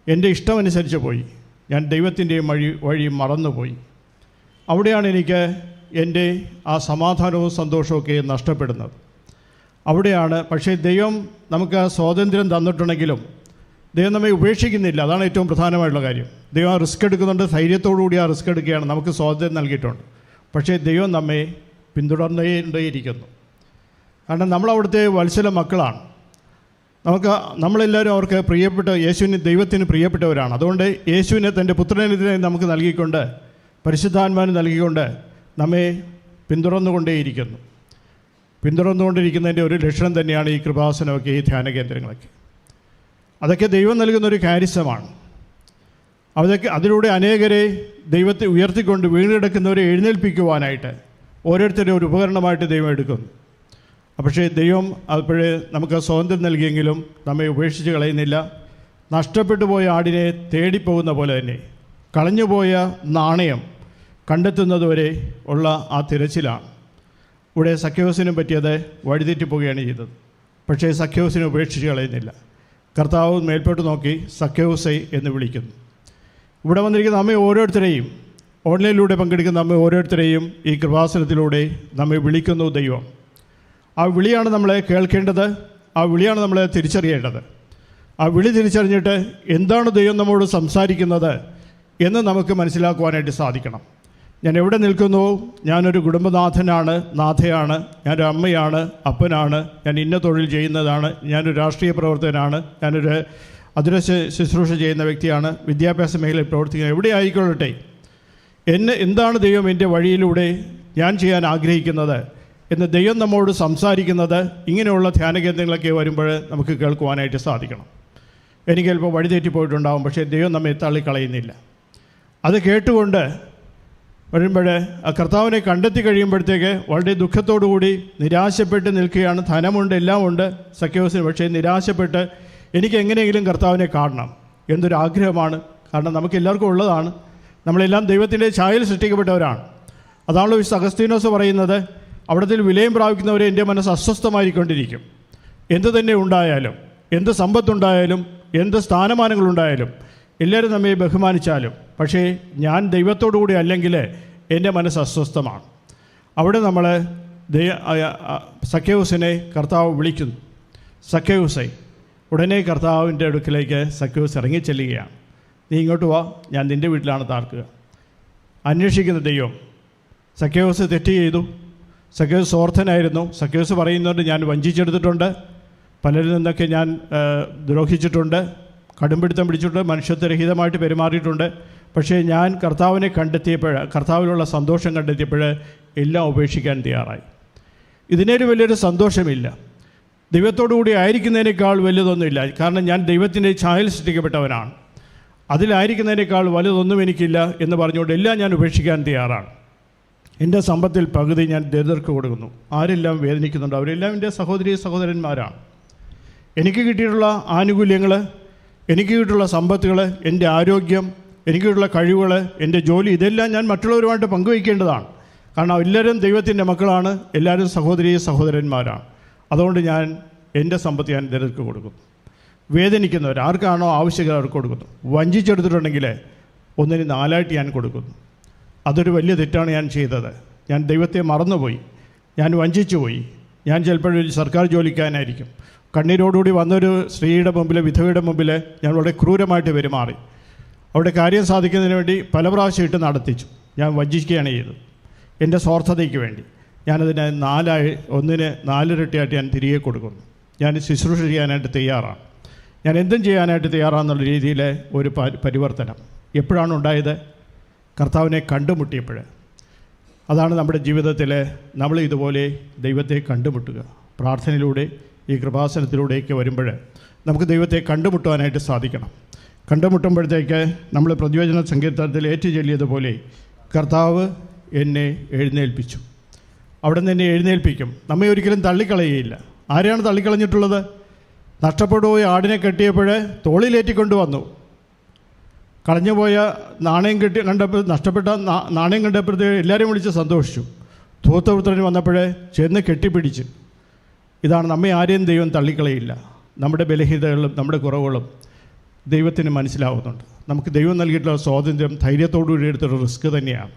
എൻ്റെ ഇഷ്ടമനുസരിച്ച് പോയി. ഞാൻ ദൈവത്തിൻ്റെ വഴി മറന്നുപോയി. അവിടെയാണ് എനിക്ക് എൻ്റെ ആ സമാധാനവും സന്തോഷമൊക്കെ നഷ്ടപ്പെടുന്നത്. അവിടെയാണ്. പക്ഷേ ദൈവം നമുക്ക് ആ സ്വാതന്ത്ര്യം തന്നിട്ടുണ്ടെങ്കിലും ദൈവം നമ്മെ ഉപേക്ഷിക്കുന്നില്ല. അതാണ് ഏറ്റവും പ്രധാനമായിട്ടുള്ള കാര്യം. ദൈവം ആ റിസ്ക് എടുക്കുന്നുണ്ട്, ധൈര്യത്തോടുകൂടി ആ റിസ്ക് എടുക്കുകയാണ്. നമുക്ക് സ്വാതന്ത്ര്യം നൽകിയിട്ടുണ്ട്. പക്ഷേ ദൈവം നമ്മെ പിന്തുടർന്നേയിരിക്കുന്നു. കാരണം നമ്മളവിടുത്തെ വത്സല മക്കളാണ്. നമ്മളെല്ലാവരും അവർക്ക് പ്രിയപ്പെട്ട ദൈവത്തിന് പ്രിയപ്പെട്ടവരാണ്. അതുകൊണ്ട് യേശുവിനെ തൻ്റെ പുത്രനെ നമുക്ക് നൽകിക്കൊണ്ട്, പരിശുദ്ധാത്മാവിനെ നൽകിക്കൊണ്ട് നമ്മെ പിന്തുടർന്നുകൊണ്ടിരിക്കുന്നതിൻ്റെ ഒരു ലക്ഷണം തന്നെയാണ് ഈ കൃപാസനമൊക്കെ, ഈ ധ്യാന കേന്ദ്രങ്ങളൊക്കെ. അതൊക്കെ ദൈവം നൽകുന്നൊരു കാരിസമാണ്. അതിലൂടെ അനേകരെ ദൈവത്തെ ഉയർത്തിക്കൊണ്ട് വീണെടുക്കുന്നവരെ എഴുന്നേൽപ്പിക്കുവാനായിട്ട് ഓരോരുത്തരും ഒരു ഉപകരണമായിട്ട് ദൈവം എടുക്കുന്നു. പക്ഷേ ദൈവം അപ്പോഴേ നമുക്ക് സ്വാതന്ത്ര്യം നൽകിയെങ്കിലും നമ്മെ ഉപേക്ഷിച്ച് കളയുന്നില്ല. നഷ്ടപ്പെട്ടു പോയ ആടിനെ തേടിപ്പോകുന്ന പോലെ തന്നെ കളഞ്ഞുപോയ നാണയം കണ്ടെത്തുന്നതുവരെ ഉള്ള ആ തിരച്ചിലാണ്. ഇവിടെ സക്കേവൂസിനും പറ്റിയത് വഴിതെറ്റിപ്പോവുകയാണ് ചെയ്തത്. പക്ഷേ സക്കേവൂസിനെ ഉപേക്ഷിച്ച് കളയുന്നില്ല. കർത്താവ് മേൽപോട്ട് നോക്കി സക്കേവൂസേ എന്ന് വിളിക്കുന്നു. ഇവിടെ വന്നിരിക്കുന്ന നമ്മെ ഓരോരുത്തരെയും, ഓൺലൈനിലൂടെ പങ്കെടുക്കുന്ന നമ്മെ ഓരോരുത്തരെയും ഈ കൃപാസനത്തിലൂടെ നമ്മെ വിളിക്കുന്നു ദൈവം. ആ വിളിയാണ് നമ്മളെ കേൾക്കേണ്ടത്. ആ വിളിയാണ് നമ്മളെ തിരിച്ചറിയേണ്ടത്. ആ വിളി തിരിച്ചറിഞ്ഞിട്ട് എന്താണ് ദൈവം നമ്മോട് സംസാരിക്കുന്നത് എന്ന് നമുക്ക് മനസ്സിലാക്കുവാനായിട്ട് സാധിക്കണം. ഞാൻ എവിടെ നിൽക്കുന്നു? ഞാനൊരു കുടുംബനാഥനാണ്, നാഥയാണ്, ഞാനൊരു അമ്മയാണ്, അപ്പനാണ്, ഞാൻ ഇന്ന തൊഴിൽ ചെയ്യുന്നതാണ്, ഞാനൊരു രാഷ്ട്രീയ പ്രവർത്തകനാണ്, ഞാനൊരു ശുശ്രൂഷ ചെയ്യുന്ന വ്യക്തിയാണ്, വിദ്യാഭ്യാസ മേഖലയിൽ പ്രവർത്തിക്കുന്നത്, എവിടെ ആയിക്കൊള്ളട്ടെ, എന്താണ് ദൈവം എൻ്റെ വഴിയിലൂടെ ഞാൻ ചെയ്യാൻ ആഗ്രഹിക്കുന്നത് എന്ന് ദൈവം നമ്മോട് സംസാരിക്കുന്നത് ഇങ്ങനെയുള്ള ധ്യാന കേന്ദ്രങ്ങളൊക്കെ വരുമ്പോൾ നമുക്ക് കേൾക്കുവാനായിട്ട് സാധിക്കണം. എനിക്ക് ചിലപ്പോൾ വഴിതെറ്റിപ്പോയിട്ടുണ്ടാകും, പക്ഷേ ദൈവം നമ്മെ തള്ളിക്കളയുന്നില്ല. അത് കേട്ടുകൊണ്ട് വരുമ്പോൾ ആ കർത്താവിനെ കണ്ടെത്തി കഴിയുമ്പോഴത്തേക്ക് വളരെ ദുഃഖത്തോടുകൂടി നിരാശപ്പെട്ട് നിൽക്കുകയാണ്. ധനമുണ്ട്, എല്ലാം ഉണ്ട് സക്കേവൂസിന്. പക്ഷേ നിരാശപ്പെട്ട് എനിക്ക് എങ്ങനെയെങ്കിലും കർത്താവിനെ കാണണം എന്നൊരാഗ്രഹമാണ്. കാരണം നമുക്കെല്ലാവർക്കും ഉള്ളതാണ്. നമ്മളെല്ലാം ദൈവത്തിൻ്റെ ഛായയിൽ സൃഷ്ടിക്കപ്പെട്ടവരാണ്. അതാണല്ലോ ഈ അഗസ്തീനോസ് പറയുന്നത്, അവിടത്തെ വിലയം പ്രാപിക്കുന്നവരെ എൻ്റെ മനസ്സ് അസ്വസ്ഥമായിക്കൊണ്ടിരിക്കും. എന്ത് തന്നെ ഉണ്ടായാലും, എന്ത് സമ്പത്തുണ്ടായാലും, എന്ത് സ്ഥാനമാനങ്ങളുണ്ടായാലും, എല്ലാവരും നമ്മെ ബഹുമാനിച്ചാലും, പക്ഷേ ഞാൻ ദൈവത്തോടുകൂടി അല്ലെങ്കിൽ എൻ്റെ മനസ്സ് അസ്വസ്ഥമാണ്. അവിടെ നമ്മൾ സക്കേവൂസിനെ കർത്താവ് വിളിക്കുന്നു. സക്കേവൂസേ, ഉടനെ കർത്താവിൻ്റെ അടുക്കിലേക്ക് സക്കേവൂസ് ഇറങ്ങിച്ചെല്ലുകയാണ്. നീ ഇങ്ങോട്ട് വാ, ഞാൻ നിൻ്റെ വീട്ടിലാണ് താർക്കുക. അന്വേഷിക്കുന്ന ദൈവം. സക്കേവൂസ് തെറ്റ് ചെയ്തു. സക്കേവൂസ് സ്വാർത്ഥനായിരുന്നു. സക്കേവൂസ് പറയുന്നുണ്ട്, ഞാൻ വഞ്ചിച്ചെടുത്തിട്ടുണ്ട്, പലരിൽ നിന്നൊക്കെ ഞാൻ ദ്രോഹിച്ചിട്ടുണ്ട്, കടുംപിടുത്തം പിടിച്ചിട്ടുണ്ട്, മനുഷ്യത്വരഹിതമായിട്ട് പെരുമാറിയിട്ടുണ്ട്. പക്ഷേ ഞാൻ കർത്താവിനെ കണ്ടെത്തിയപ്പോൾ, കർത്താവിലുള്ള സന്തോഷം കണ്ടെത്തിയപ്പോൾ എല്ലാം ഉപേക്ഷിക്കാൻ തയ്യാറായി. ഇതിനൊരു വലിയൊരു സന്തോഷമില്ല. ദൈവത്തോടുകൂടി ആയിരിക്കുന്നതിനേക്കാൾ വലുതൊന്നുമില്ല. കാരണം ഞാൻ ദൈവത്തിൻ്റെ ഛായയിൽ സൃഷ്ടിക്കപ്പെട്ടവനാണ്. അതിലായിരിക്കുന്നതിനേക്കാൾ വലുതൊന്നും എനിക്കില്ല എന്ന് പറഞ്ഞുകൊണ്ട് എല്ലാം ഞാൻ ഉപേക്ഷിക്കാൻ തയ്യാറാണ്. എൻ്റെ സമ്പത്തിൽ പകുതി ഞാൻ ദരിദ്രർക്ക് കൊടുക്കുന്നു. ആരെല്ലാം വേദനിക്കുന്നുണ്ട് അവരെല്ലാം എൻ്റെ സഹോദരി സഹോദരന്മാരാണ്. എനിക്ക് കിട്ടിയിട്ടുള്ള ആനുകൂല്യങ്ങൾ, എനിക്ക് കിട്ടിയിട്ടുള്ള സമ്പത്തുകൾ, എൻ്റെ ആരോഗ്യം, എനിക്ക് കിട്ടിയിട്ടുള്ള കഴിവുകൾ, എൻ്റെ ജോലി, ഇതെല്ലാം ഞാൻ മറ്റുള്ളവരുമായിട്ട് പങ്കുവയ്ക്കേണ്ടതാണ്. കാരണം എല്ലാവരും ദൈവത്തിൻ്റെ മക്കളാണ്, എല്ലാവരും സഹോദരീ സഹോദരന്മാരാണ്. അതുകൊണ്ട് ഞാൻ എൻ്റെ സമ്പത്ത് ഞാൻ ദരിദ്രർക്ക് കൊടുക്കുന്നു. വേദനിക്കുന്നവർ ആർക്കാണോ ആവശ്യകത അവർക്ക് കൊടുക്കുന്നു. വഞ്ചിച്ചെടുത്തിട്ടുണ്ടെങ്കിൽ 1/4 ഞാൻ കൊടുക്കുന്നു. അതൊരു വലിയ തെറ്റാണ് ഞാൻ ചെയ്തത്. ഞാൻ ദൈവത്തെ മറന്നുപോയി, ഞാൻ വഞ്ചിച്ചു പോയി. ഞാൻ ചിലപ്പോഴൊരു സർക്കാർ ജോലിക്കാരനായിരിക്കും. കണ്ണീരോടുകൂടി വന്നൊരു സ്ത്രീയുടെ മുമ്പിൽ, വിധവയുടെ മുമ്പിൽ ഞാൻ വളരെ ക്രൂരമായിട്ട് പെരുമാറി. അവിടെ കാര്യം സാധിക്കുന്നതിന് വേണ്ടി പല പ്രാവശ്യം ഇട്ട് നടത്തിച്ചു. ഞാൻ വഞ്ചിക്കുകയാണ് ചെയ്തത് എൻ്റെ സ്വാർത്ഥതയ്ക്ക് വേണ്ടി. ഞാനതിനെ 4 ഇരട്ടിയായിട്ട് ഞാൻ തിരികെ കൊടുക്കുന്നു. ഞാൻ ശുശ്രൂഷ ചെയ്യാനായിട്ട് തയ്യാറാണ്. ഞാൻ എന്തും ചെയ്യാനായിട്ട് തയ്യാറാണെന്നുള്ള രീതിയിൽ ഒരു പരിവർത്തനം എപ്പോഴാണ് ഉണ്ടായത്? കർത്താവിനെ കണ്ടുമുട്ടിയപ്പോൾ. അതാണ് നമ്മുടെ ജീവിതത്തിൽ നമ്മൾ ഇതുപോലെ ദൈവത്തെ കണ്ടുമുട്ടുക. പ്രാർത്ഥനയിലൂടെ, ഈ കൃപാസനത്തിലൂടെയൊക്കെ വരുമ്പോൾ നമുക്ക് ദൈവത്തെ കണ്ടുമുട്ടുവാനായിട്ട് സാധിക്കണം. കണ്ടുമുട്ടുമ്പോഴത്തേക്ക് നമ്മൾ പ്രതിവചന സങ്കീർത്തനത്തിൽ ഏറ്റുചൊല്ലിയതുപോലെ കർത്താവ് എന്നെ എഴുന്നേൽപ്പിച്ചു. അവിടെ നിന്ന് എന്നെ എഴുന്നേൽപ്പിക്കും. നമ്മെ ഒരിക്കലും തള്ളിക്കളയുകയില്ല. ആരെയാണ് തള്ളിക്കളഞ്ഞിട്ടുള്ളത്? നഷ്ടപ്പെട്ടുപോയ ആടിനെ കെട്ടിയപ്പോൾ തോളിലേറ്റിക്കൊണ്ട് വന്നു. കളഞ്ഞുപോയ നാണയം കണ്ടപ്പോൾ, നഷ്ടപ്പെട്ട നാണയം കണ്ടപ്പോഴത്തേക്ക് എല്ലാവരെയും വിളിച്ച് സന്തോഷിച്ചു. ധൂർത്തപുത്രന് വന്നപ്പോൾ ചെന്ന് കെട്ടിപ്പിടിച്ച്. ഇതാണ്, നമ്മെ ആരെയും ദൈവം തള്ളിക്കളയില്ല. നമ്മുടെ ബലഹീനതകളും നമ്മുടെ കുറവുകളും ദൈവത്തിന് മനസ്സിലാവുന്നുണ്ട്. നമുക്ക് ദൈവം നൽകിയിട്ടുള്ള സ്വാതന്ത്ര്യം ധൈര്യത്തോടുകൂടി എടുത്തൊരു റിസ്ക് തന്നെയാണ്.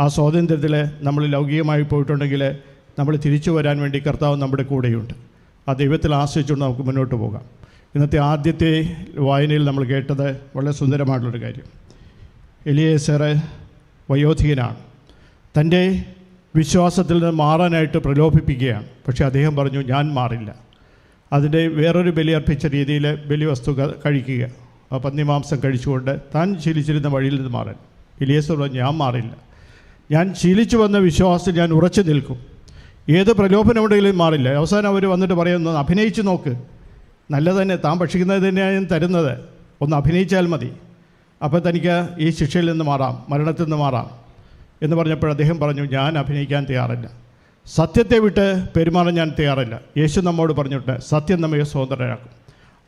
ആ സ്വാതന്ത്ര്യത്തിൽ നമ്മൾ ലൗകികമായി പോയിട്ടുണ്ടെങ്കിൽ നമ്മൾ തിരിച്ചു വരാൻ വേണ്ടി കർത്താവ് നമ്മുടെ കൂടെയുണ്ട്. ആ ദൈവത്തിൽ ആശ്രയിച്ചുകൊണ്ട് നമുക്ക് മുന്നോട്ട് പോകാം. ഇന്നത്തെ ആദ്യത്തെ വായനയിൽ നമ്മൾ കേട്ടത് വളരെ സുന്ദരമായിട്ടുള്ളൊരു കാര്യം. എലിയേസർ വയോധികനാണ്. തൻ്റെ വിശ്വാസത്തിൽ നിന്ന് മാറാനായിട്ട് പ്രലോഭിപ്പിക്കുകയാണ്. പക്ഷേ അദ്ദേഹം പറഞ്ഞു, ഞാൻ മാറില്ല. അതിൻ്റെ വേറൊരു ബലിയർപ്പിച്ച രീതിയിൽ ബലിവസ്തു കഴിക്കുക, ആ പന്നിമാംസം കഴിച്ചുകൊണ്ട് താൻ ശീലിച്ചിരുന്ന വഴിയിൽ നിന്ന് മാറാൻ. എലിയേസർ പറഞ്ഞു, ഞാൻ മാറില്ല. ഞാൻ ശീലിച്ചു വന്ന വിശ്വാസത്തിൽ ഞാൻ ഉറച്ചു നിൽക്കും. ഏത് പ്രലോഭനമുണ്ടെങ്കിലും മാറില്ല. അവസാനം അവർ വന്നിട്ട് പറയുന്നു, അഭിനയിച്ച് നോക്ക്, നല്ലത് തന്നെ, താൻ ഭക്ഷിക്കുന്നത് തന്നെയാണ് ഞാൻ തരുന്നത്, ഒന്ന് അഭിനയിച്ചാൽ മതി, അപ്പോൾ തനിക്ക് ഈ ശിക്ഷയിൽ നിന്ന് മാറാം, മരണത്തിൽ നിന്ന് മാറാം എന്ന് പറഞ്ഞപ്പോൾ അദ്ദേഹം പറഞ്ഞു, ഞാൻ അഭിനയിക്കാൻ തയ്യാറില്ല. സത്യത്തെ വിട്ട് പെരുമാറാൻ ഞാൻ തയ്യാറില്ല. യേശു നമ്മോട് പറഞ്ഞിട്ട് സത്യം നമ്മെ സ്വതന്ത്രരാക്കും.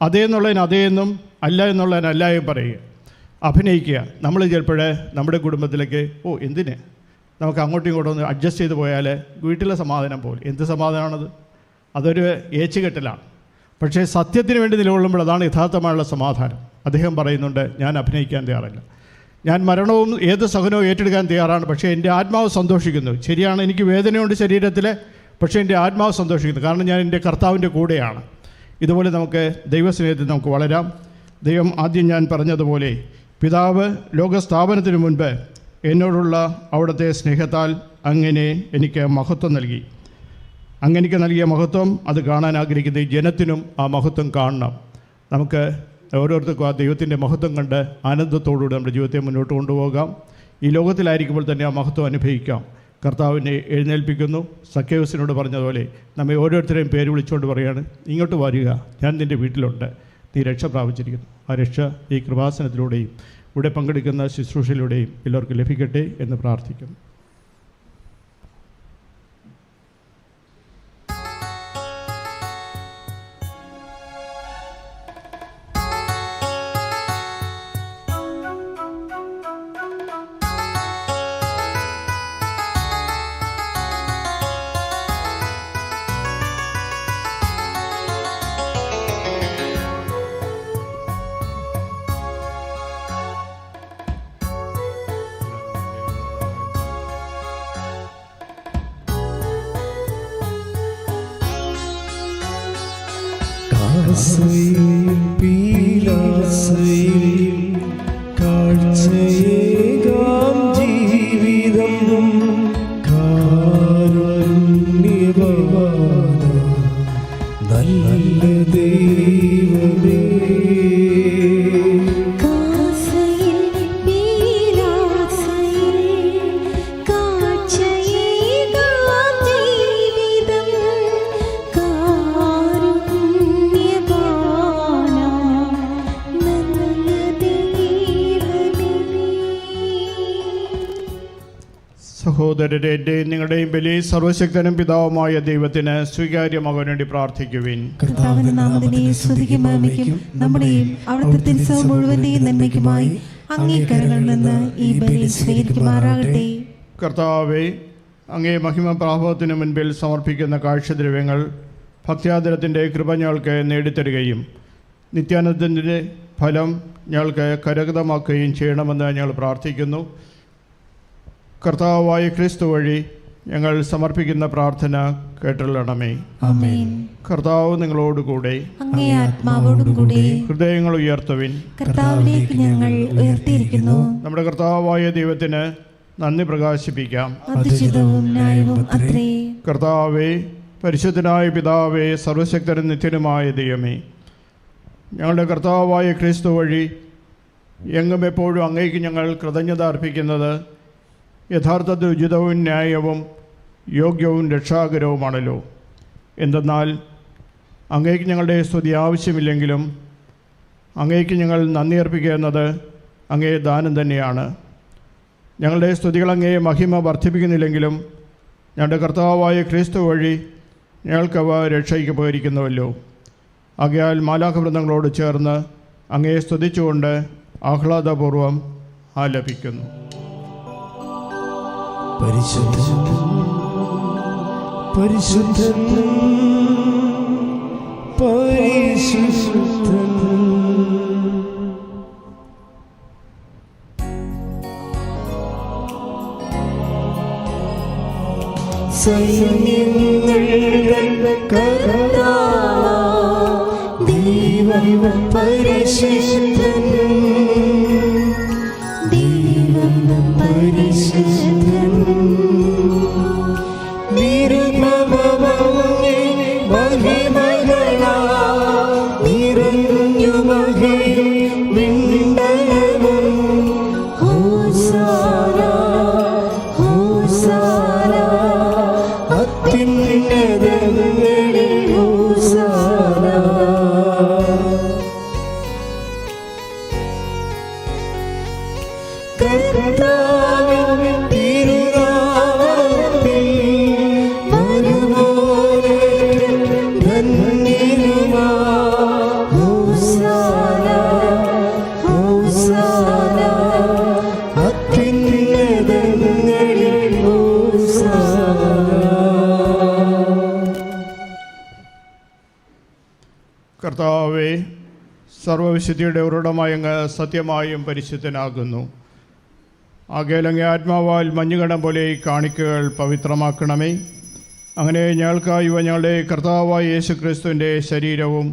അതേ എന്നുള്ളതിന് അതേയെന്നും അല്ല എന്നുള്ളതിന് അല്ലായും പറയുക, അഭിനയിക്കുക. നമ്മൾ ചിലപ്പോൾ നമ്മുടെ കുടുംബത്തിലേക്ക് എന്തിന് നമുക്ക് അങ്ങോട്ടും ഇങ്ങോട്ടും ഒന്ന് അഡ്ജസ്റ്റ് ചെയ്ത് പോയാൽ വീട്ടിലെ സമാധാനം പോലെ. എന്ത് സമാധാനമാണത്? അതൊരു ഏച്ചുകെട്ടലാണ്. പക്ഷേ സത്യത്തിന് വേണ്ടി നിലകൊള്ളുമ്പോൾ അതാണ് യഥാർത്ഥമായുള്ള സമാധാനം. അദ്ദേഹം പറയുന്നുണ്ട്, ഞാൻ അഭിനയിക്കാൻ തയ്യാറല്ല. ഞാൻ മരണവും ഏത് സഹനവും ഏറ്റെടുക്കാൻ തയ്യാറാണ്. പക്ഷേ എൻ്റെ ആത്മാവ് സന്തോഷിക്കുന്നു. ശരിയാണ്, എനിക്ക് വേദനയുണ്ട് ശരീരത്തിൽ, പക്ഷേ എൻ്റെ ആത്മാവ് സന്തോഷിക്കുന്നു. കാരണം ഞാൻ എൻ്റെ കർത്താവിൻ്റെ കൂടെയാണ്. ഇതുപോലെ നമുക്ക് ദൈവസ്നേഹത്തിൽ നമുക്ക് വളരാം. ദൈവം ആദ്യം ഞാൻ പറഞ്ഞതുപോലെ പിതാവ് ലോകസ്ഥാപനത്തിന് മുൻപ് എന്നോടുള്ള അവിടുത്തെ സ്നേഹത്താൽ അങ്ങനെ എനിക്ക് മഹത്വം നൽകി. അങ്ങനെക്ക് നൽകിയ മഹത്വം അത് കാണാൻ ആഗ്രഹിക്കുന്ന ഈ ജനത്തിനും ആ മഹത്വം കാണണം. നമുക്ക് ഓരോരുത്തർക്കും ആ ദൈവത്തിൻ്റെ മഹത്വം കണ്ട് ആനന്ദത്തോടുകൂടി നമ്മുടെ ജീവിതത്തെ മുന്നോട്ട് കൊണ്ടുപോകാം. ഈ ലോകത്തിലായിരിക്കുമ്പോൾ തന്നെ ആ മഹത്വം അനുഭവിക്കാം. കർത്താവിനെ എഴുന്നേൽപ്പിക്കുന്നു. സക്കേവസിനോട് പറഞ്ഞതുപോലെ നമ്മെ ഓരോരുത്തരെയും പേര് വിളിച്ചുകൊണ്ട് പറയുകയാണ്, ഇങ്ങോട്ട് വരിക, ഞാൻ നിൻ്റെ വീട്ടിലുണ്ട്, നീ രക്ഷ പ്രാപിച്ചിരിക്കുന്നു. ആ രക്ഷ ഈ കൃപാസനത്തിലൂടെയും ഇവിടെ പങ്കെടുക്കുന്ന ശുശ്രൂഷയിലൂടെയും എല്ലാവർക്കും ലഭിക്കട്ടെ എന്ന് പ്രാർത്ഥിക്കുന്നു. കാഴ്ചയേകാം ജീവിതം കാരുണ്യവാനാ നല്ല ദൈവമേ. നല്ല സഹോദരരെ, എൻ്റെയും നിങ്ങളുടെയും ബലി സർവശക്തനും പിതാവുമായ ദൈവത്തിന് സ്വീകാര്യമാകാൻ വേണ്ടി പ്രാർത്ഥിക്കുവിൻ. കർത്താവിന്റെ നാമത്തിനെ സ്തുതിക്കും മഹിമയ്ക്കും നമ്മുടെയും അവിടുത്തെ തിരുസഭ മുഴുവന്റെയും നന്മയ്ക്കുമായി അങ്ങേ കരങ്ങളിൽ നിന്ന് ഈ ബലി സ്വീകരിക്കുമാറാകട്ടെ. കർത്താവെ, അങ്ങേ മഹിമ പ്രാഭവത്തിന് മുൻപിൽ സമർപ്പിക്കുന്ന കാഴ്ചദ്രവ്യങ്ങൾ ഭക്ത്യാദരത്തിൻ്റെ കൃപ ഞങ്ങൾക്ക് നേടിത്തരുകയും നിത്യാനന്ദത്തിൻ്റെ ഫലം ഞങ്ങൾക്ക് കരഗതമാക്കുകയും ചെയ്യണമെന്ന് ഞങ്ങൾ പ്രാർത്ഥിക്കുന്നു. കർത്താവായ ക്രിസ്തു വഴി ഞങ്ങൾ സമർപ്പിക്കുന്ന പ്രാർത്ഥന കേട്ടുള്ളണമേ. ആമേൻ. കർത്താവ് നിങ്ങളോടുകൂടെ. അങ്ങേ ആത്മാവോടും കൂടെ. ഹൃദയങ്ങൾ ഉയർത്തുവിൻ. കർത്താവിലേക്ക് ഞങ്ങൾ ഉയർത്തിയിരിക്കുന്നു. നമ്മുടെ കർത്താവായ ദൈവത്തിന് നന്ദി പ്രകാശിപ്പിക്കാം. അതിശുദ്ധവും ന്യായവും അത്രേ. കർത്താവേ, പരിശുദ്ധനായ പിതാവേ, സർവശക്തനും നിത്യനുമായ ദൈവമേ, ഞങ്ങളുടെ കർത്താവായ ക്രിസ്തു വഴി എങ്ങും എപ്പോഴും അങ്ങേക്ക് ഞങ്ങൾ കൃതജ്ഞത അർപ്പിക്കുന്നത് യഥാർത്ഥത്തിൽ ഉചിതവും ന്യായവും യോഗ്യവും രക്ഷാകരവുമാണല്ലോ. എന്തെന്നാൽ അങ്ങേക്ക് ഞങ്ങളുടെ സ്തുതി ആവശ്യമില്ലെങ്കിലും അങ്ങേക്ക് ഞങ്ങൾ നന്ദി അർപ്പിക്കുക എന്നത് അങ്ങേ ദാനം തന്നെയാണ്. ഞങ്ങളുടെ സ്തുതികൾ അങ്ങേ മഹിമ വർദ്ധിപ്പിക്കുന്നില്ലെങ്കിലും ഞങ്ങളുടെ കർത്താവായ ക്രിസ്തു വഴി ഞങ്ങൾക്കവ രക്ഷയ്ക്ക് ഉപകരിക്കുന്നുവല്ലോ. ആകയാൽ മാലാഖവൃന്ദങ്ങളോട് ചേർന്ന് അങ്ങേ സ്തുതിച്ചുകൊണ്ട് ആഹ്ലാദപൂർവം ആലപിക്കുന്നു. പരിശുദ്ധൻ പരിശുദ്ധൻ പരിശുദ്ധൻ. സൈന്യങ്ങളുടെ കർത്താവ് ദൈവം പരിശുദ്ധൻ, ദൈവം പരിശുദ്ധൻ. നിരുപമമങ്ങേ മഹിമകളാൽ നിറഞ്ഞു മഹിയും വിണ്ടലവും. ഹോസാന ഹോസാന അത്യുന്നതങ്ങളിൽ ഹോസാന. കർത്താവിൻ തിരുനാമത്തിൽ വരുവോരേറ്റം ധന്യരുമാ. ഹോസാന ഹോസാന അത്യുന്നതങ്ങളിൽ ഹോസാന. കർത്താവേ, സർവവിശുദ്ധിയുടെ ഉറവിടമായ അങ്ങ് സത്യമായും പരിശുദ്ധനാകുന്നു. ആകയാൽ അങ്ങേ ആത്മാവാൽ മഞ്ഞുകണം പോലെ ഈ കാണിക്കകൾ പവിത്രമാക്കണമേ. അങ്ങനെ ഞങ്ങൾക്കായി ഞങ്ങളുടെ കർത്താവായ യേശു ക്രിസ്തുവിൻ്റെ ശരീരവും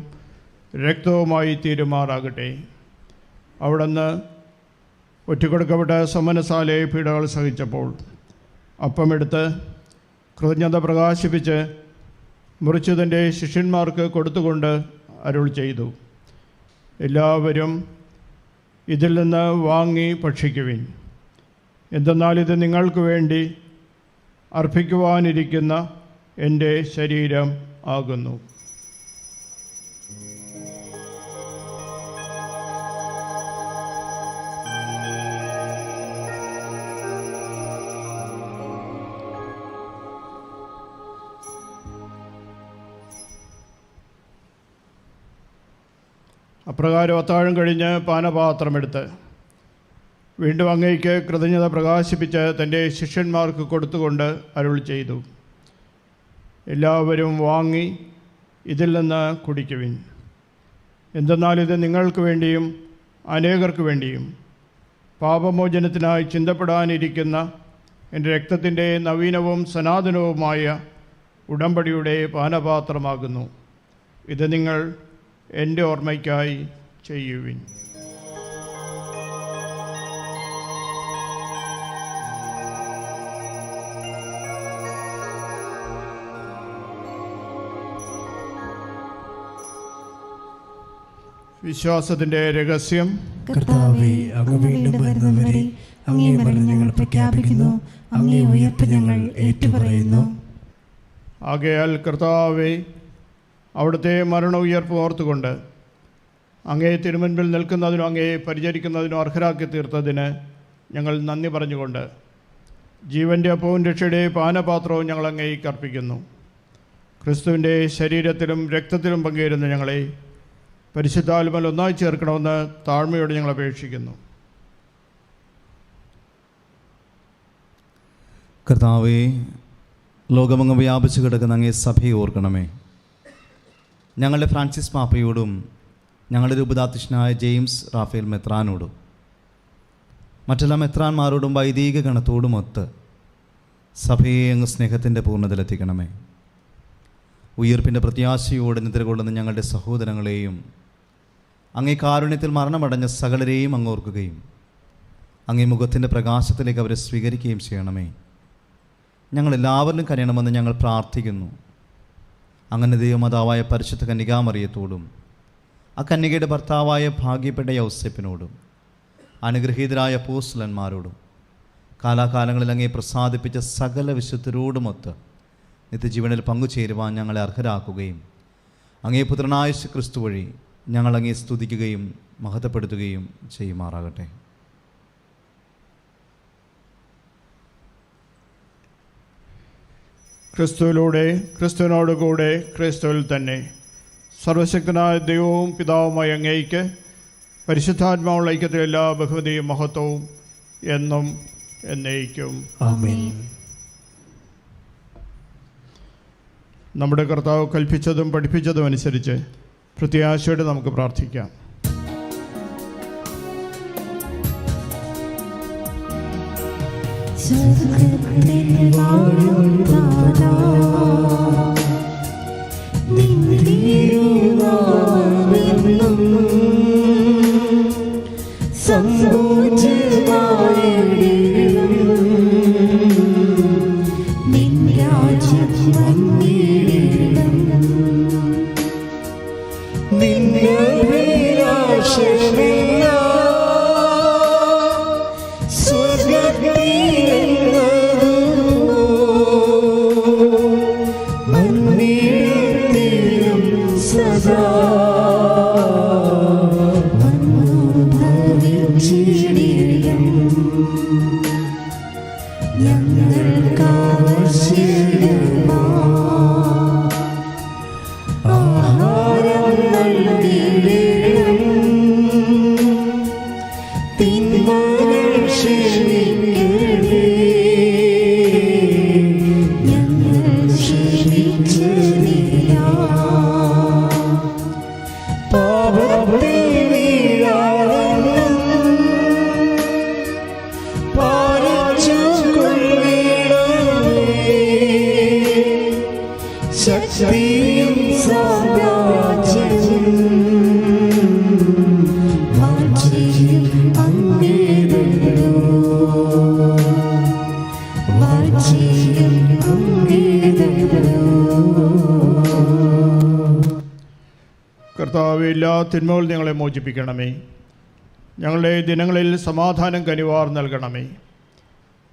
രക്തവുമായി തീരുമാറാകട്ടെ. അവിടുന്ന് ഒറ്റിക്കൊടുക്കപ്പെട്ട സമ്മനസാലെ പീഡകൾ സഹിച്ചപ്പോൾ അപ്പമെടുത്ത് കൃതജ്ഞത പ്രകാശിപ്പിച്ച് മുറിച്ചു തൻ്റെ ശിഷ്യന്മാർക്ക് കൊടുത്തുകൊണ്ട് അരുൾ ചെയ്തു, എല്ലാവരും ഇതിൽ നിന്ന് വാങ്ങി ഭക്ഷിക്കുവിൻ. എന്തെന്നാൽ ഇത് നിങ്ങൾക്ക് വേണ്ടി അർപ്പിക്കുവാനിരിക്കുന്ന എൻ്റെ ശരീരം ആകുന്നു. അപ്രകാരം അത്താഴം കഴിഞ്ഞ് പാനപാത്രമെടുത്ത് വീണ്ടും അങ്ങേക്ക് കൃതജ്ഞത പ്രകാശിപ്പിച്ച് തൻ്റെ ശിഷ്യന്മാർക്ക് കൊടുത്തുകൊണ്ട് അരുൾ ചെയ്തു, എല്ലാവരും വാങ്ങി ഇതിൽ നിന്ന് കുടിക്കുവിൻ. എന്തെന്നാൽ ഇത് നിങ്ങൾക്ക് വേണ്ടിയും അനേകർക്ക് വേണ്ടിയും പാപമോചനത്തിനായി ചിന്തപ്പെടാനിരിക്കുന്ന എൻ്റെ രക്തത്തിൻ്റെ നവീനവും സനാതനവുമായ ഉടമ്പടിയുടെ പാനപാത്രമാകുന്നു. ഇത് നിങ്ങൾ എൻ്റെ ഓർമ്മയ്ക്കായി ചെയ്യുവിൻ. വിശ്വാസത്തിൻ്റെ രഹസ്യം. കർത്താവേ, അങ്ങ് വീണ്ടും വരുന്നവരെ അങ്ങേ മരണം ഞങ്ങൾ പ്രഖ്യാപിക്കുന്നു, അങ്ങേ ഉയർപ്പ് ഞങ്ങൾ ഏറ്റുപറയുന്നു. ആകയാൽ കർത്താവേ, അവിടുത്തെ മരണ ഉയർപ്പ് ഓർത്തുകൊണ്ട് അങ്ങേ തിരുമുൻപിൽ നിൽക്കുന്നതിനും അങ്ങേ പരിചരിക്കുന്നതിനും അർഹരാക്കി തീർത്തതിന് ഞങ്ങൾ നന്ദി പറഞ്ഞുകൊണ്ട് ജീവൻ്റെ അപ്പവും രക്ഷയുടെ പാനപാത്രവും ഞങ്ങൾ അങ്ങേക്ക് അർപ്പിക്കുന്നു. ക്രിസ്തുവിൻ്റെ ശരീരത്തിലും രക്തത്തിലും പങ്കുചേരുന്ന ഞങ്ങളെ പരിശുദ്ധാത്മാവിൽ ഒന്നായി ചേർക്കണമെന്ന് താഴ്മയോടെ ഞങ്ങൾ അപേക്ഷിക്കുന്നു. കർത്താവേ, ലോകമെങ്ങും വ്യാപിച്ചു കിടക്കുന്ന അങ്ങേ സഭയെ ഓർക്കണമേ. ഞങ്ങളുടെ ഫ്രാൻസിസ് പാപ്പയോടും ഞങ്ങളുടെ രൂപതാധ്യക്ഷനായ ജെയിംസ് റാഫേൽ മെത്രാനോടും മറ്റെല്ലാ മെത്രാന്മാരോടും വൈദിക ഗണത്തോടുമൊത്ത് സഭയെ അങ്ങ് സ്നേഹത്തിൻ്റെ പൂർണ്ണതയിലെത്തിക്കണമേ. ഉയർപ്പിൻ്റെ പ്രത്യാശയോടെ നിദ്രകൊള്ളുന്ന ഞങ്ങളുടെ സഹോദരങ്ങളെയും അങ്ങേ കാരുണ്യത്തിൽ മരണമടഞ്ഞ സകലരെയും അങ്ങ് ഓർക്കുകയും അങ്ങേ മുഖത്തിൻ്റെ പ്രകാശത്തിലേക്ക് അവരെ സ്വീകരിക്കുകയും ചെയ്യണമേ. ഞങ്ങളെല്ലാവരിലും കനിയണമെന്ന് ഞങ്ങൾ പ്രാർത്ഥിക്കുന്നു. അങ്ങനെ ദൈവമാതാവായ പരിശുദ്ധ കന്യകാമറിയത്തോടും ആ കന്യകയുടെ ഭർത്താവായ ഭാഗ്യപ്പെട്ട യൗസേപ്പിനോടും അനുഗ്രഹീതരായ അപ്പോസ്തലന്മാരോടും കാലാകാലങ്ങളിൽ അങ്ങേ പ്രസാദിപ്പിച്ച സകല വിശുദ്ധരോടുമൊത്ത് നിത്യജീവനിൽ പങ്കുചേരുവാൻ ഞങ്ങളെ അർഹരാക്കുകയും അങ്ങേ പുത്രനായ ക്രിസ്തു വഴി ഞങ്ങൾ അങ്ങേ സ്തുതിക്കുകയും മഹത്വപ്പെടുത്തുകയും ചെയ്യുമാറാകട്ടെ. ക്രിസ്തുവിലൂടെ, ക്രിസ്തുവിനോടുകൂടെ, ക്രിസ്തുവിൽ തന്നെ സർവശക്തനായ ദൈവവും പിതാവുമായ അങ്ങേയ്ക്ക് പരിശുദ്ധാത്മാവുള്ള ഐക്യത്തിൽ എല്ലാ ബഹുമതിയും മഹത്വവും എന്നും എന്നേക്കും. ആമേൻ. നമ്മുടെ കർത്താവ് കൽപ്പിച്ചതും പഠിപ്പിച്ചതും അനുസരിച്ച് പ്രത്യാശയോടെ നമുക്ക് പ്രാർത്ഥിക്കാം. കർത്താവേ, എല്ലാ തിന്മകളിൽ ഞങ്ങളെ മോചിപ്പിക്കണമേ. ഞങ്ങളുടെ ദിനങ്ങളിൽ സമാധാനം കനിവാർ നൽകണമേ.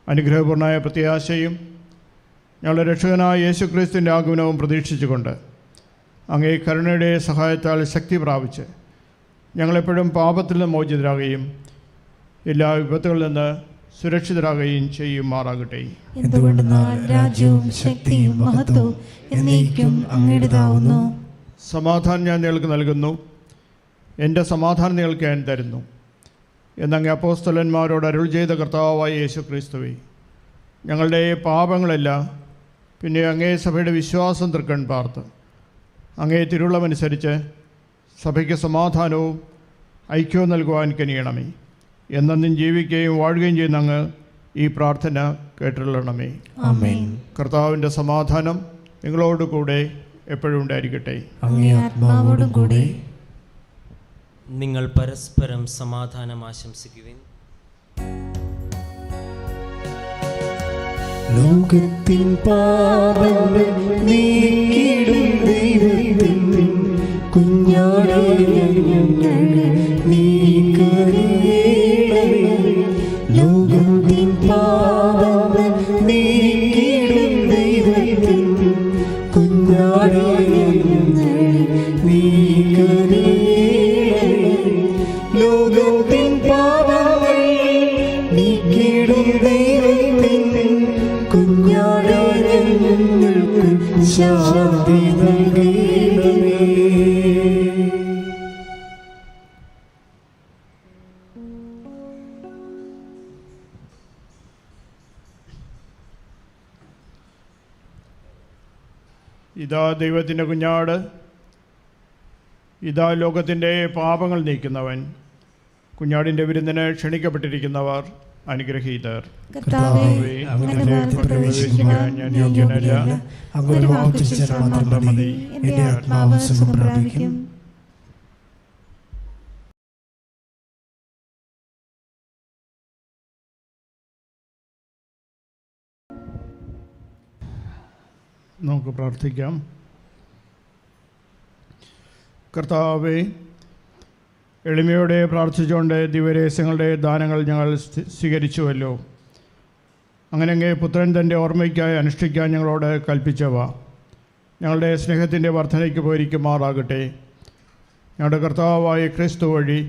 അനുഗ്രഹപൂർണമായ പ്രത്യാശയും ഞങ്ങളുടെ രക്ഷകനായ യേശുക്രിസ്തുവിൻ്റെ ആഗമനവും പ്രതീക്ഷിച്ചുകൊണ്ട് അങ്ങേ കരുണയുടെ സഹായത്താൽ ശക്തി പ്രാപിച്ച് ഞങ്ങളെപ്പോഴും പാപത്തിൽ നിന്ന് മോചിതരാകുകയും എല്ലാ വിപത്തുകളിൽ നിന്ന് സുരക്ഷിതരാകുകയും ചെയ്യുമാറാകട്ടെ. എന്തുകൊണ്ടെന്നാൽ രാജ്യവും ശക്തിയും മഹത്വവും എന്നേക്കും അങ്ങയുടേതാവുന്നു. സമാധാനം ഞാൻ നിങ്ങൾക്ക് നൽകുന്നു, എൻ്റെ സമാധാനം നിങ്ങൾക്ക് ഞാൻ തരുന്നു എന്നങ്ങ് അപ്പോസ്തലന്മാരോട് അരുൾ ചെയ്ത കർത്താവായ യേശുക്രിസ്തുവേ, ഞങ്ങളുടെ പാപങ്ങളല്ല, പിന്നെ അങ്ങേ സഭയുടെ വിശ്വാസം തൃക്കൺ പാർത്ത് അങ്ങേ തിരുവുള്ളമനുസരിച്ച് സഭയ്ക്ക് സമാധാനവും ഐക്യവും നൽകുവാൻ കനിയണമേ. എന്നെന്നും ജീവിക്കുകയും വാഴുകയും ചെയ്യുന്ന അങ്ങ് ഈ പ്രാർത്ഥന കേട്ടുള്ളണമേ. ആമേൻ. കർത്താവിൻ്റെ സമാധാനം നിങ്ങളോട് കൂടെ എപ്പോഴും ഉണ്ടായിരിക്കട്ടെ. അങ്ങേ ആത്മാവോടും കൂടെ. നിങ്ങൾ പരസ്പരം സമാധാനം ആശംസിക്കുവിൻ. ലോകത്തിൻ പാപങ്ങൾ നീക്കിടും ദൈവത്തിൻ കുഞ്ഞാടേ ഞങ്ങൾ നീ കരുണേണമേ. ലോകത്തിൻ പാപങ്ങൾ നീക്കിടും ദൈവത്തിൻ കുഞ്ഞാടേ ഞങ്ങൾ നീ കരുണേണമേ. ലോകത്തിൻ പാപങ്ങൾ നീക്കിടും ദൈവത്തിൻ ഇതാ ദൈവത്തിൻ്റെ കുഞ്ഞാട്, ഇതാ ലോകത്തിൻ്റെ പാപങ്ങൾ നീക്കുന്നവൻ. കുഞ്ഞാടിൻ്റെ വിരുന്നിന് ക്ഷണിക്കപ്പെട്ടിരിക്കുന്നവർ അനുഗ്രഹീതർ. കർത്താവേ, അങ്ങയുടെ ഭവനത്തിൽ പ്രവേശിക്കുവാൻ ഞാൻ യോഗ്യനല്ല. അങ്ങ് ഒരു വാക്ക് ഉച്ചരിച്ചാൽ മാത്രം മതി, എന്റെ ആത്മാവ് സുഖം പ്രാപിക്കും. നമുക്ക് പ്രാർത്ഥിക്കാം. കർത്താവേ, എളിമയോടെ പ്രാർത്ഥിച്ചുകൊണ്ട് ദിവ്യരഹസ്യങ്ങളുടെ ദാനങ്ങൾ ഞങ്ങൾ സ്വീകരിച്ചുവല്ലോ. അങ്ങനെ അങ്ങേ പുത്രൻ തൻ്റെ ഓർമ്മയ്ക്കായി അനുഷ്ഠിക്കാൻ ഞങ്ങളോട് കൽപ്പിച്ചവ ഞങ്ങളുടെ സ്നേഹത്തിൻ്റെ വർധനയ്ക്ക് പോയിരിക്കുമാറാകട്ടെ. ഞങ്ങളുടെ കർത്താവായ ക്രിസ്തു വഴി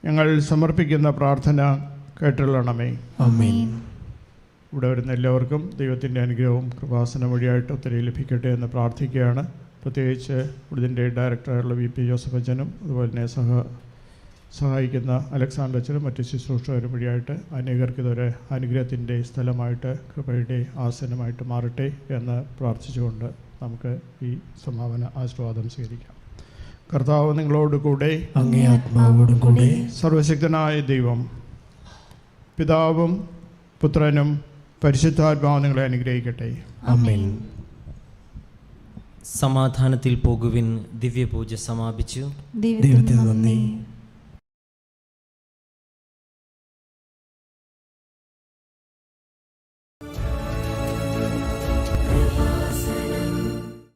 ഞങ്ങൾ സമർപ്പിക്കുന്ന പ്രാർത്ഥന കേട്ടുകൊള്ളണമേ. ആമേൻ. ഇവിടെ വരുന്ന എല്ലാവർക്കും ദൈവത്തിൻ്റെ അനുഗ്രഹവും കൃപാസനം വഴിയായിട്ട് ഒത്തിരി ലഭിക്കട്ടെ എന്ന് പ്രാർത്ഥിക്കുകയാണ്. പ്രത്യേകിച്ച് ഇതിൻ്റെ ഡയറക്ടറായുള്ള VP ജോസഫ് അച്ഛനും അതുപോലെ തന്നെ സഹായിക്കുന്ന അലക്സാണ്ടർ അച്ഛനും മറ്റ് ശുശ്രൂഷകരും വഴിയായിട്ട് അനേകർക്ക് ഇതൊരു അനുഗ്രഹത്തിൻ്റെ സ്ഥലമായിട്ട് കൃപയുടെ ആസനമായിട്ട് മാറട്ടെ എന്ന് പ്രാർത്ഥിച്ചുകൊണ്ട് നമുക്ക് ഈ സമാപന ആശീർവാദം സ്വീകരിക്കാം. കർത്താവ് നിങ്ങളോട് കൂടെ, അങ്ങേ ആത്മാവോടും കൂടെ. സർവശക്തനായ ദൈവം പിതാവും പുത്രനും പരിശുദ്ധാത്മാവും നിങ്ങളെ അനുഗ്രഹിക്കട്ടെ. ആമേൻ. സമാധാനത്തിൽ പോകുവിൻ. ദിവ്യപൂജ സമാപിച്ചു. ദൈവത്തിന് നന്ദി.